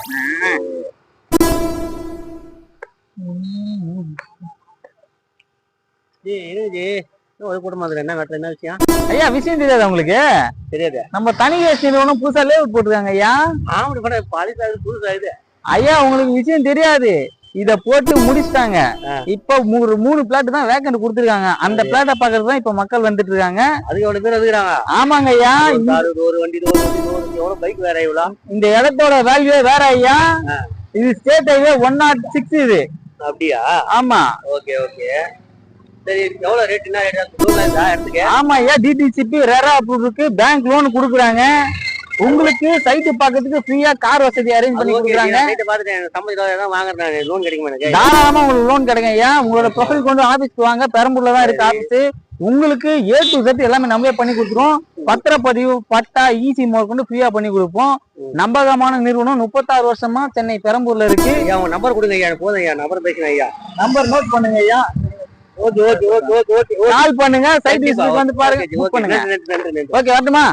என்ன விஷயம் ஐயா? விஷயம் தெரியாது உங்களுக்கு? தெரியாது. நம்ம தனி நிறுவனம் புதுசா லேபிள் போட்டுருக்காங்க ஐயா. புதுசா இது ஐயா, உங்களுக்கு விஷயம் தெரியாது. இத போட்டு முடிச்சிட்டாங்க. இப்ப 3 பிளாட் தான் வேக்கண்ட் கொடுத்துருக்காங்க. அந்த பிளாட்டை பாக்குறதுதான் இப்ப மக்கள் வந்துட்டு இருக்காங்க. அதுக்கு எவ்வளவு பேர் வந்துக்கிறாங்க? ஆமாங்க ஐயா. ஒரு வண்டி எவ்வளவு பைக் வேற இவ்வளவு. இந்த இடத்தோட வேல்யூ வேற ஐயா. இது ஸ்டேட் ஹைவே 106 இது. அப்படியா? ஆமா. Okay okay. சரி, எவ்வளவு ரேட்? என்ன ரேட்? ஆமா ஐயா, டிடிசிபி ரெரா அப்ரூவ் இருக்கு. பேங்க் லோன் குடுக்குறாங்க. உங்களுக்கு சைட் பாக்கிறதுக்கு ஃப்ரீயா கார் வசதி அரேஞ்ச் பண்ணி கொடுக்குறாங்க. லோன் கிடைக்குமா எனக்கு? தாராளமா உங்களுக்கு லோன் கிடைக்கும் ஐயா. உங்களோட ப்ரொஃபைல் கொண்டு ஆபீஸ்க்கு வாங்க. பெரம்பூர்ல தான் இருக்கு ஆபீஸ். உங்களுக்கு A to Z எல்லாமே நம்மளே பண்ணி கொடுத்துருவோம். பத்திரப்பதிவு, பட்டா, ஈசி மோட் கொண்டு ஃப்ரீயா பண்ணி கொடுப்போம். நம்பகமான நிறுவனம். 36 வருஷமா சென்னை பெரம்பூர்ல இருக்கு. உங்க நம்பர் கொடுங்க ஐயா. போதும் ஐயா, நம்பர் பேசுங்க ஐயா. நம்பர் நோட் பண்ணுங்க ஐயா. கால் பண்ணுங்க. சைட் வந்து பாருங்க. ஓகே, வரட்டுமா?